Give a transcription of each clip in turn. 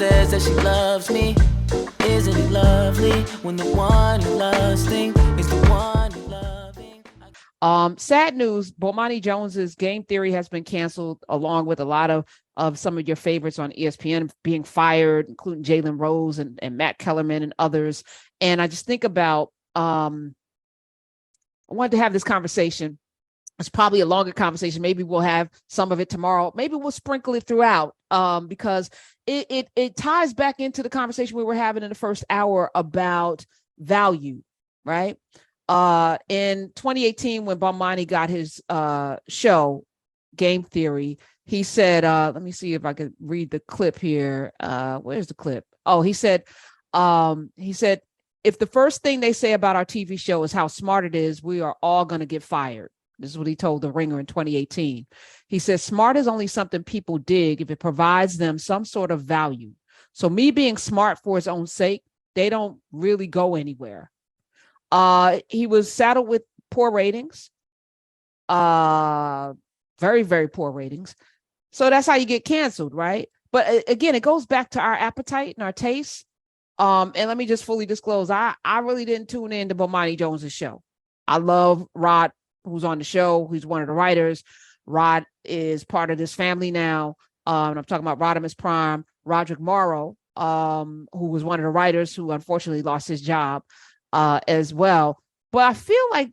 says that she loves me. Isn't it lovely when the one you're lusting is the one you're loving? Sad news, Bomani Jones's Game Theory has been canceled, along with a lot of some of your favorites on ESPN being fired, including Jalen Rose and Matt Kellerman and others. And I just think about, I wanted to have this conversation. It's probably a longer conversation. Maybe we'll have some of it tomorrow. Maybe we'll sprinkle it throughout, because it ties back into the conversation we were having in the first hour about value, right? In 2018, when Bomani got his show, Game Theory, he said, let me see if I could read the clip here. Where's the clip? Oh, he said, if the first thing they say about our TV show is how smart it is, we are all going to get fired. This is what he told The Ringer in 2018. He says, smart is only something people dig if it provides them some sort of value. So me being smart for its own sake, they don't really go anywhere. He was saddled with poor ratings, very, very poor ratings. So that's how you get canceled, right? But again, it goes back to our appetite and our taste. And let me just fully disclose, I really didn't tune in to Bomani Jones's show. I love Rod, who's on the show, who's one of the writers. Rod is part of this family now. And I'm talking about Rodimus Prime, Roderick Morrow, who was one of the writers who unfortunately lost his job as well. But I feel like,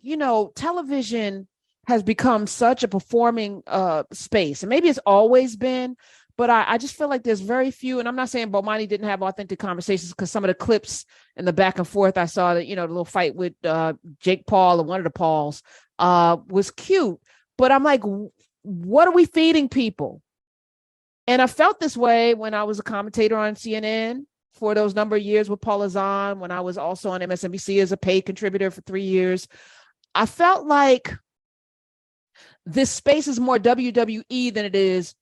television has become such a performing space. And maybe it's always been, but I just feel like there's very few, and I'm not saying Bomani didn't have authentic conversations, because some of the clips in the back and forth, I saw that, the little fight with Jake Paul and one of the Pauls was cute. But I'm like, what are we feeding people? And I felt this way when I was a commentator on CNN for those number of years with Paula Zahn, when I was also on MSNBC as a paid contributor for 3 years. I felt like this space is more WWE than it is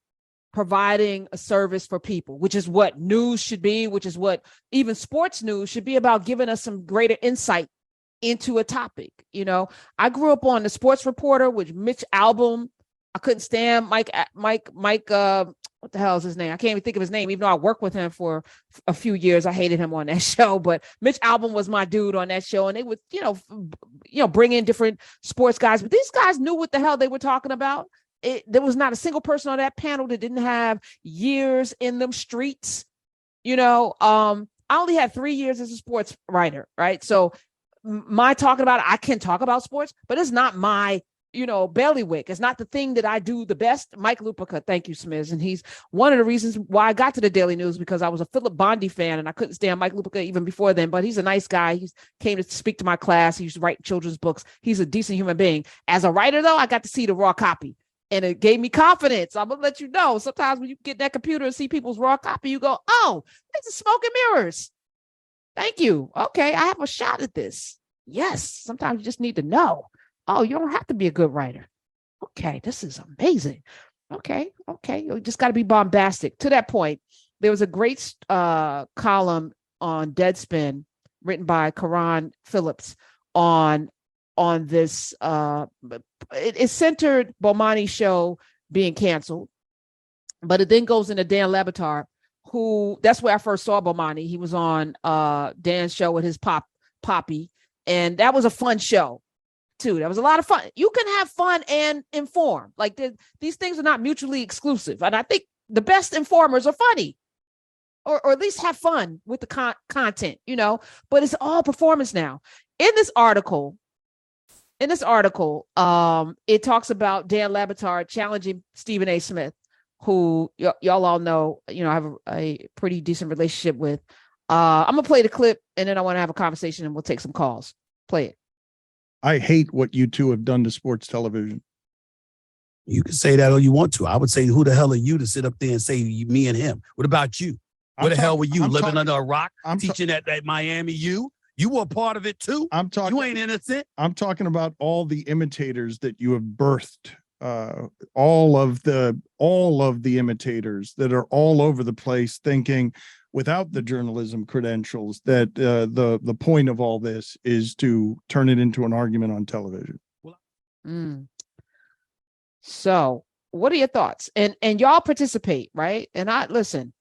providing a service for people, which is what news should be, which is what even sports news should be about, giving us some greater insight into a topic. I grew up on the Sports Reporter with Mitch Albom. I couldn't stand Mike, what the hell is his name? I can't even think of his name, even though I worked with him for a few years. I hated him on that show, but Mitch Albom was my dude on that show. And they would, bring in different sports guys, but these guys knew what the hell they were talking about. There was not a single person on that panel that didn't have years in them streets. I only had 3 years as a sports writer, right? So my talking about it, I can talk about sports, but it's not my bailiwick. It's not the thing that I do the best. Mike Lupica, thank you, Smiz. And he's one of the reasons why I got to the Daily News, because I was a Philip Bondi fan and I couldn't stand Mike Lupica even before then, but he's a nice guy. He came to speak to my class. He used to write children's books. He's a decent human being. As a writer, though, I got to see the raw copy. And it gave me confidence. I'm going to let you know. Sometimes when you get that computer and see people's raw copy, you go, oh, this is smoke and mirrors. Thank you. Okay, I have a shot at this. Yes, sometimes you just need to know. Oh, you don't have to be a good writer. Okay, this is amazing. Okay. You just got to be bombastic. To that point, there was a great column on Deadspin written by Karan Phillips on this. It centered Bomani's show being canceled, but it then goes into Dan Le Batard, who, that's where I first saw Bomani. He was on Dan's show with his Poppy, and that was a fun show too. That was a lot of fun. You can have fun and inform. Like these things are not mutually exclusive, and I think the best informers are funny, or at least have fun with the content, But it's all performance now. In this article, it talks about Dan Le Batard challenging Stephen A. Smith, who y'all all know, I have a pretty decent relationship with. I'm gonna play the clip, and then I want to have a conversation, and we'll take some calls. Play it. I hate what you two have done to sports television. You can say that all you want to. I would say, who the hell are you to sit up there and say me and him? What about you? Where the hell were you, living under a rock, teaching at Miami U? You were a part of it too. You ain't innocent. I'm talking about all the imitators that you have birthed. All of the imitators that are all over the place, thinking without the journalism credentials that the point of all this is to turn it into an argument on television. So what are your thoughts? And y'all participate, right? And I listen.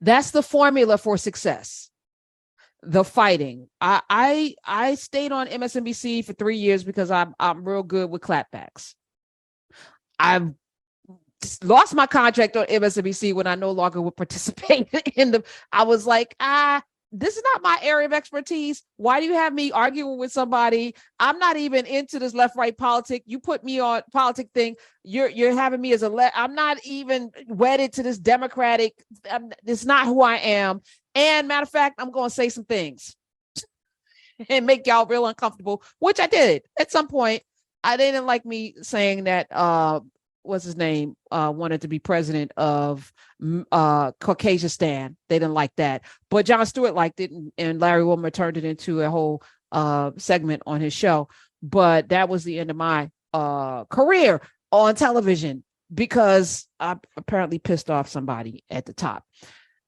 That's the formula for success. The fighting. I stayed on MSNBC for 3 years because I'm real good with clapbacks. I've lost my contract on MSNBC when I no longer would participate in the. I was like, this is not my area of expertise. Why do you have me arguing with somebody? I'm not even into this left-right politic. You put me on politic thing. You're having me as I'm not even wedded to this Democratic. It's not who I am. And matter of fact, I'm going to say some things and make y'all real uncomfortable, which I did at some point. They didn't like me saying that, what's his name, wanted to be president of Caucasianistan. They didn't like that. But Jon Stewart liked it, and Larry Wilmore turned it into a whole segment on his show. But that was the end of my career on television because I apparently pissed off somebody at the top.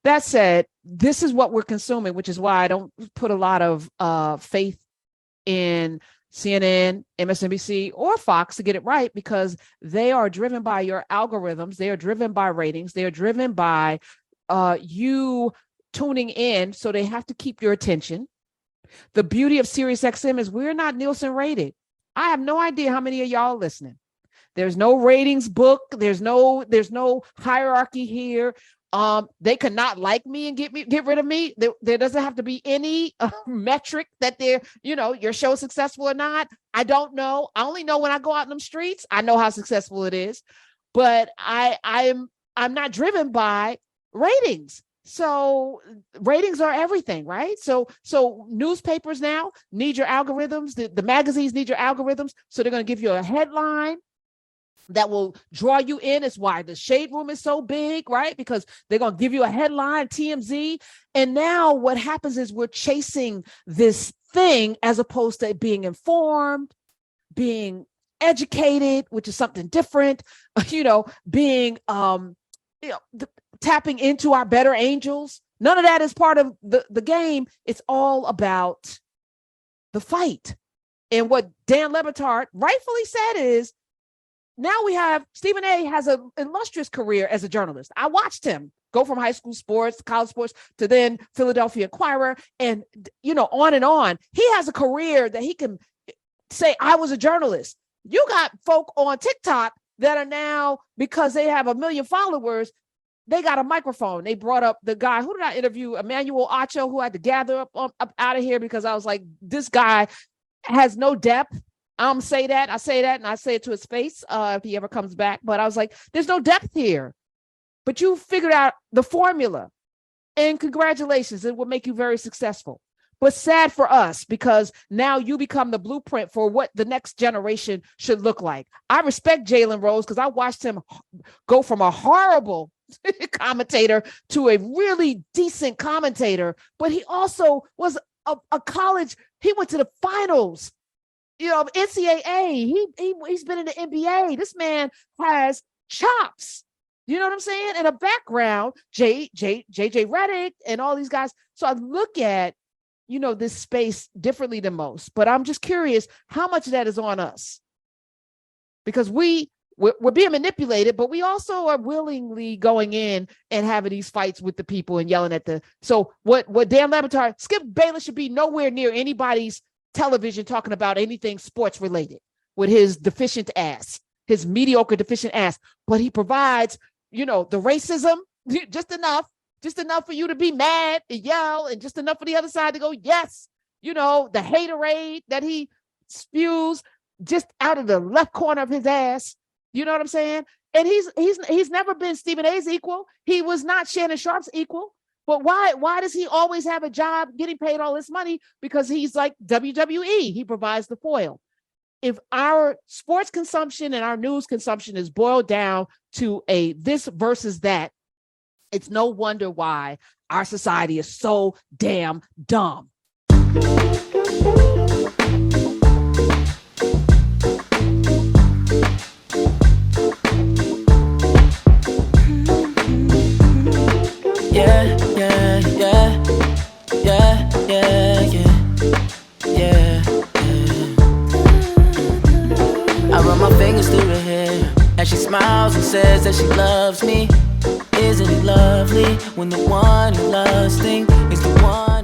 That said, this is what we're consuming, which is why I don't put a lot of faith in CNN, MSNBC, or Fox to get it right, because they are driven by your algorithms. They are driven by ratings. They are driven by you tuning in. So they have to keep your attention. The beauty of SiriusXM is we're not Nielsen rated. I have no idea how many of y'all are listening. There's no ratings book. There's no hierarchy here. They could not like me and get rid of me. There doesn't have to be any metric that your show is successful or not. I don't know. I only know when I go out in them streets, I know how successful it is, but I'm not driven by ratings. So ratings are everything, right? So newspapers now need your algorithms. The magazines need your algorithms. So they're going to give you a headline that will draw you in. It's why the Shade Room is so big, right? Because they're going to give you a headline, TMZ. And now what happens is we're chasing this thing as opposed to being informed, being educated, which is something different, being, tapping into our better angels. None of that is part of the game. It's all about the fight. And what Dan Le Batard rightfully said is, now we have Stephen A. has an illustrious career as a journalist. I watched him go from high school sports, college sports, to then Philadelphia Inquirer, and on and on. He has a career that he can say, I was a journalist. You got folk on TikTok that are now, because they have 1 million followers, they got a microphone. They brought up the guy, who did I interview? Emmanuel Acho, who I had to gather up out of here because I was like, this guy has no depth. I say that, and I say it to his face if he ever comes back. But I was like, there's no depth here. But you figured out the formula. And congratulations, it will make you very successful. But sad for us, because now you become the blueprint for what the next generation should look like. I respect Jalen Rose because I watched him go from a horrible commentator to a really decent commentator. But he also was a college, he went to the finals. NCAA, he's been in the NBA. This man has chops. You know what I'm saying? And a background, JJ Redick and all these guys. So I look at, this space differently than most. But I'm just curious how much of that is on us. Because we're being manipulated, but we also are willingly going in and having these fights with the people and yelling at So what Dan Le Batard, Skip Bayless should be nowhere near anybody's television talking about anything sports related with his deficient ass, his mediocre deficient ass. But he provides, the racism, just enough for you to be mad and yell, and just enough for the other side to go, yes, the haterade that he spews just out of the left corner of his ass. You know what I'm saying? And he's never been Stephen A's equal. He was not Shannon Sharp's equal. But why does he always have a job getting paid all this money? Because he's like WWE. He provides the foil. If our sports consumption and our news consumption is boiled down to a this versus that, it's no wonder why our society is so damn dumb. I run my fingers through the hair as she smiles and says that she loves me. Isn't it lovely when the one you're lusting is the one